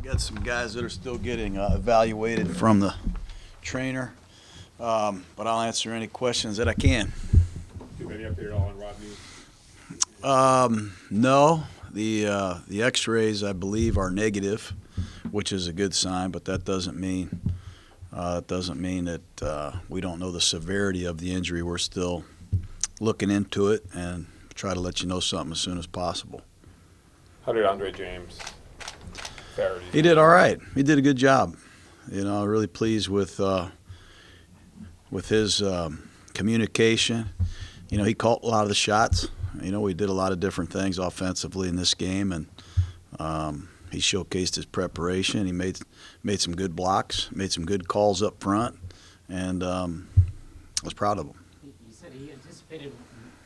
got some guys that are still getting evaluated from the trainer, but I'll answer any questions that I can. Do you have any update at all on Rob News? No, the X-rays I believe are negative, which is a good sign, but that doesn't mean that we don't know the severity of the injury. We're still looking into it and try to let you know something as soon as possible. How did Andre James fare? He did all right. He did a good job. Really pleased with his communication. He caught a lot of the shots. We did a lot of different things offensively in this game, and he showcased his preparation. He made some good blocks, made some good calls up front, and I was proud of him. You said he anticipated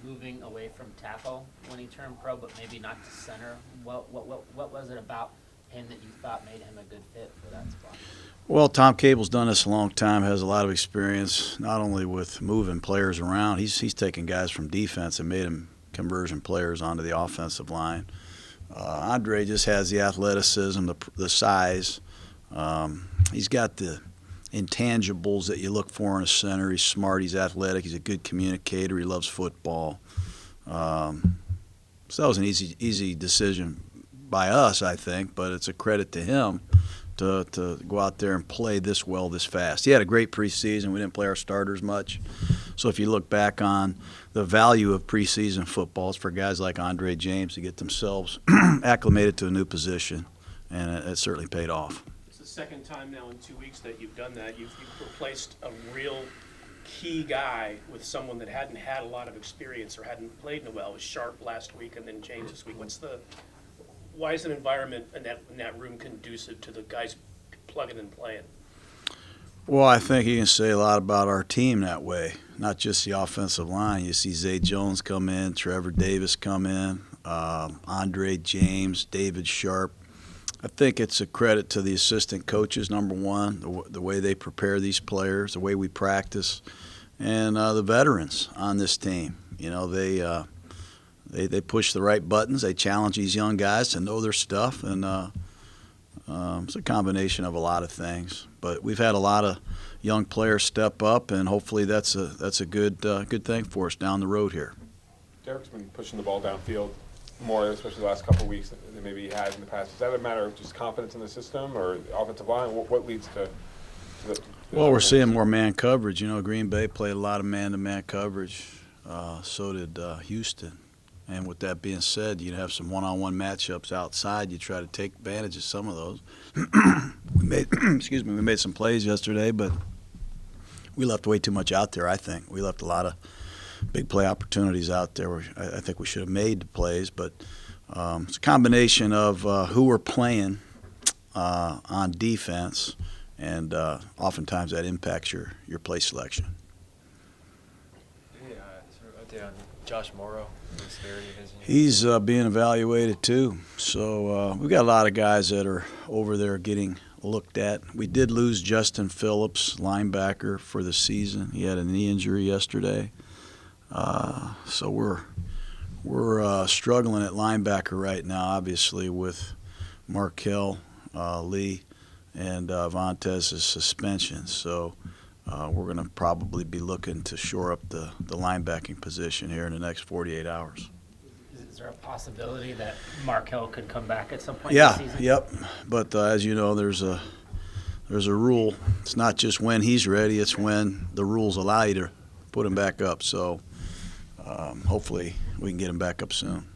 moving away from tackle when he turned pro, but maybe not to center. What was it about him that you thought made him a good fit for that spot? Well, Tom Cable's done this a long time, has a lot of experience, not only with moving players around. He's taken guys from defense and made them conversion players onto the offensive line. Andre just has the athleticism, the size. He's got the intangibles that you look for in a center. He's smart, he's athletic, he's a good communicator, he loves football. So that was an easy decision by us, I think, but it's a credit to him to go out there and play this well this fast. He had a great preseason. We didn't play our starters much. So if you look back on the value of preseason football, it's for guys like Andre James to get themselves acclimated to a new position, and it certainly paid off. It's the second time now in 2 weeks that you've done that. You've replaced a real key guy with someone that hadn't had a lot of experience or hadn't played in a while. It was Sharp last week and then James this week. Why is an environment in that room conducive to the guys plugging and playing? Well, I think you can say a lot about our team that way, not just the offensive line. You see Zay Jones come in, Trevor Davis come in, Andre James, David Sharp. I think it's a credit to the assistant coaches, number one, the way they prepare these players, the way we practice, and the veterans on this team. They push the right buttons. They challenge these young guys to know their stuff, and it's a combination of a lot of things. But we've had a lot of young players step up, and hopefully that's a good thing for us down the road here. Derek's been pushing the ball downfield more, especially the last couple of weeks, than maybe he has in the past. Is that a matter of just confidence in the system or the offensive line? What leads to the Well, we're seeing more man coverage. Green Bay played a lot of man-to-man coverage. So did Houston. And with that being said, you have some one-on-one matchups outside. You try to take advantage of some of those. we made some plays yesterday, but we left way too much out there, I think. We left a lot of big play opportunities out there where I think we should have made the plays. But it's a combination of who we're playing on defense, and oftentimes that impacts your play selection. Update on Josh Morrow. He's being evaluated too. So we've got a lot of guys that are over there getting looked at. We did lose Justin Phillips, linebacker, for the season. He had a knee injury yesterday. So we're struggling at linebacker right now, obviously, with Markel Lee and Vontez's suspension. So we're going to probably be looking to shore up the linebacking position here in the next 48 hours. Is there a possibility that Markel could come back at some point Yeah, this season? yep. But as you know, there's a rule. It's not just when he's ready, it's when the rules allow you to put him back up. So hopefully we can get him back up soon.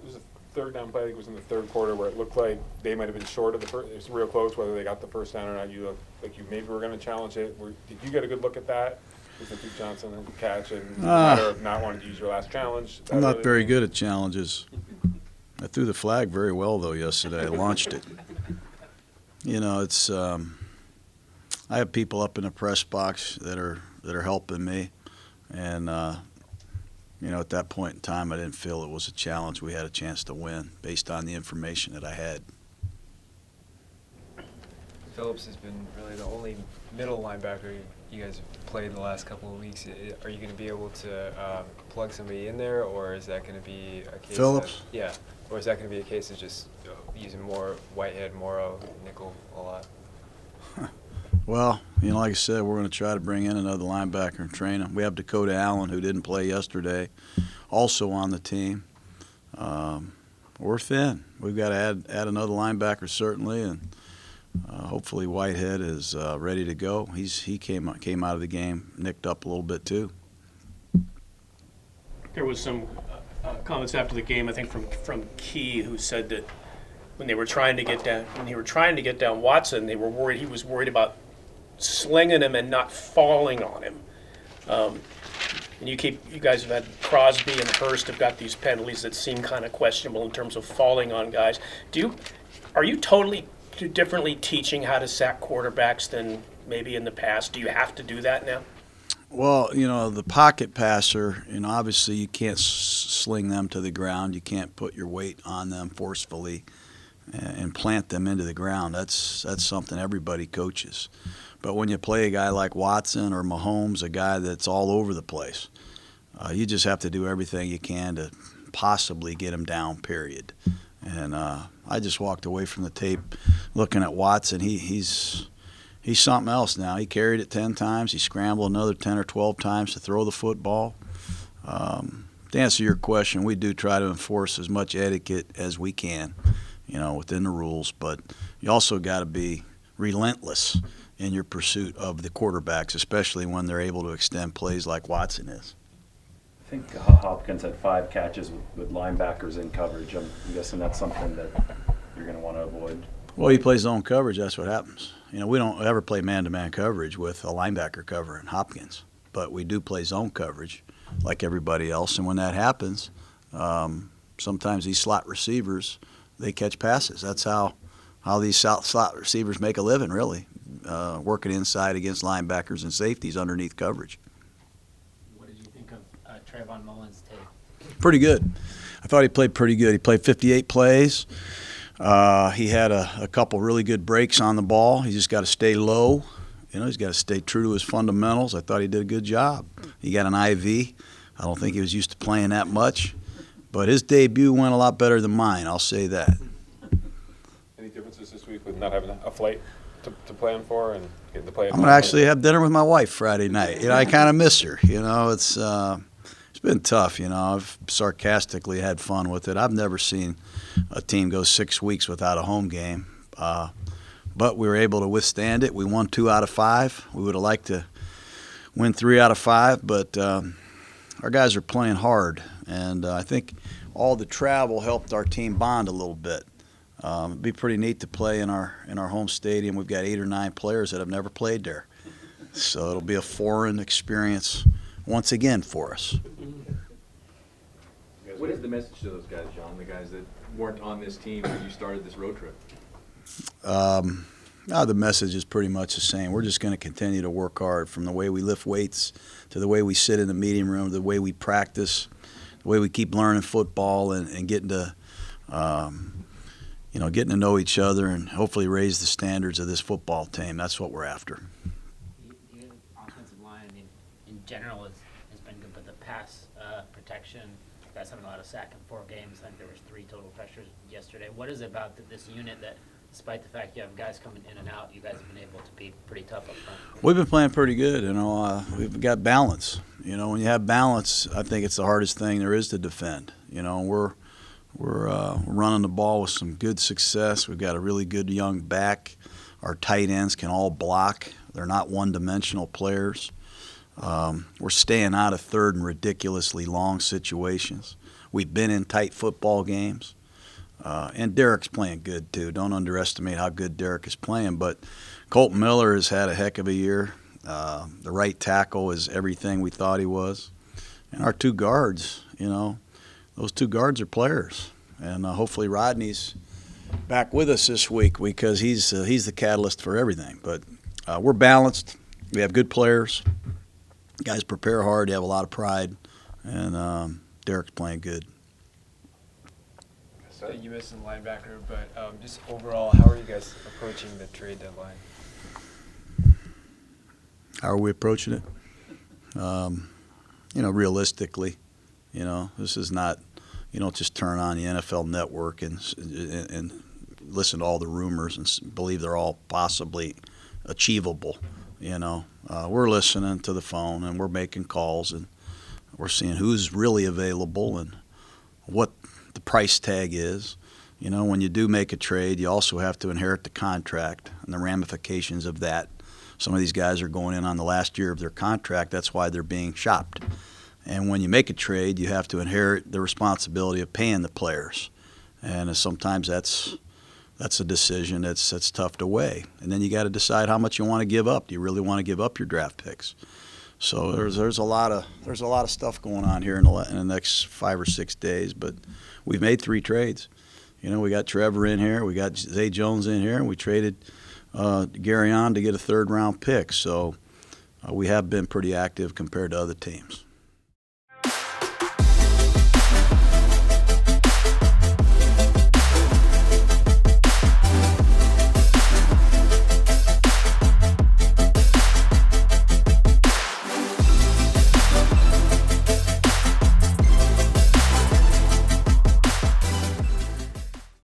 It was a third down play, I think it was in the third quarter, where it looked like they might have been short of the first. It was real close whether they got the first down or not. You looked like you maybe were going to challenge it. Did you get a good look at that? Was the Duke Johnson catch and a matter of not wanting to use your last challenge? I'm not very good at challenges. I threw the flag very well, though, yesterday. I launched it. It's I have people up in the press box that are helping me, and at that point in time, I didn't feel it was a challenge. We had a chance to win based on the information that I had. Phillips has been really the only middle linebacker you guys have played the last couple of weeks. Are you going to be able to plug somebody in there, or is that going to be a case Phillips? Or is that going to be a case of just using more Whitehead, Morrow, nickel a lot? Well, like I said, we're going to try to bring in another linebacker and train him. We have Dakota Allen, who didn't play yesterday, also on the team. We're thin. We've got to add another linebacker certainly, and hopefully Whitehead is ready to go. He came out of the game nicked up a little bit too. There was some comments after the game, I think, from Key, who said that when they were trying to get down Watson, he was worried about slinging him and not falling on him. And you guys have had Crosby and Hurst have got these penalties that seem kind of questionable in terms of falling on guys. Are you totally differently teaching how to sack quarterbacks than maybe in the past? Do you have to do that now? Well, the pocket passer, obviously you can't sling them to the ground. You can't put your weight on them forcefully and plant them into the ground. That's something everybody coaches. But when you play a guy like Watson or Mahomes, a guy that's all over the place, you just have to do everything you can to possibly get him down, period. And I just walked away from the tape looking at Watson. He's something else now. He carried it 10 times. He scrambled another 10 or 12 times to throw the football. To answer your question, we do try to enforce as much etiquette as we can, within the rules. But you also got to be relentless in your pursuit of the quarterbacks, especially when they're able to extend plays like Watson is. I think Hopkins had 5 catches with linebackers in coverage. I'm guessing that's something that you're going to want to avoid. Well, he plays zone coverage. That's what happens. We don't ever play man-to-man coverage with a linebacker covering Hopkins, but we do play zone coverage like everybody else. And when that happens, sometimes these slot receivers, they catch passes. That's how these slot receivers make a living, really, working inside against linebackers and safeties underneath coverage. What did you think of Trayvon Mullen's tape? Pretty good. I thought he played pretty good. He played 58 plays. He had a couple really good breaks on the ball. He just got to stay low. He's got to stay true to his fundamentals. I thought he did a good job. He got an IV. I don't think he was used to playing that much. But his debut went a lot better than mine, I'll say that. Any differences this week with not having a flight to plan for and getting to play at I'm home? going to actually have dinner with my wife Friday night. I kind of miss her. It's been tough. I've sarcastically had fun with it. I've never seen a team go 6 weeks without a home game. But we were able to withstand it. We won 2 out of 5. We would have liked to win 3 out of 5, but our guys are playing hard. And I think all the travel helped our team bond a little bit. It'd be pretty neat to play in our home stadium. We've got 8 or 9 players that have never played there. So it'll be a foreign experience once again for us. What is the message to those guys, John, the guys that weren't on this team when you started this road trip? The message is pretty much the same. We're just going to continue to work hard, from the way we lift weights to the way we sit in the meeting room, to the way we practice, the way we keep learning football and getting to getting to know each other and hopefully raise the standards of this football team. That's what we're after. The offensive line, in general, has been good, but the pass protection, you guys haven't allowed a sack in 4 games. I think there was 3 total pressures yesterday. What is it about this unit that, despite the fact you have guys coming in and out, you guys have been able to be pretty tough up front? We've been playing pretty good. We've got balance. When you have balance, I think it's the hardest thing there is to defend. We're running the ball with some good success. We've got a really good young back. Our tight ends can all block. They're not one-dimensional players. We're staying out of third and ridiculously long situations. We've been in tight football games. And Derek's playing good, too. Don't underestimate how good Derek is playing. But Colton Miller has had a heck of a year. The right tackle is everything we thought he was. And our 2 guards, those 2 guards are players. And hopefully Rodney's back with us this week because he's the catalyst for everything. But we're balanced. We have good players. Guys prepare hard. They have a lot of pride. And Derek's playing good. You missed the linebacker, but just overall, how are you guys approaching the trade deadline? How are we approaching it? Realistically, this is not, you don't just turn on the NFL Network and listen to all the rumors and believe they're all possibly achievable. We're listening to the phone and we're making calls and we're seeing who's really available and what the price tag is. When you do make a trade, you also have to inherit the contract and the ramifications of that. Some of these guys are going in on the last year of their contract. That's why they're being shopped. And when you make a trade, you have to inherit the responsibility of paying the players. And sometimes that's a decision that's tough to weigh. And then you got to decide how much you want to give up. Do you really want to give up your draft picks? So there's a lot of stuff going on here in the next 5 or 6 days. But we've made 3 trades. We got Trevor in here, we got Zay Jones in here, and we traded Gary on to get a 3rd-round pick. So we have been pretty active compared to other teams.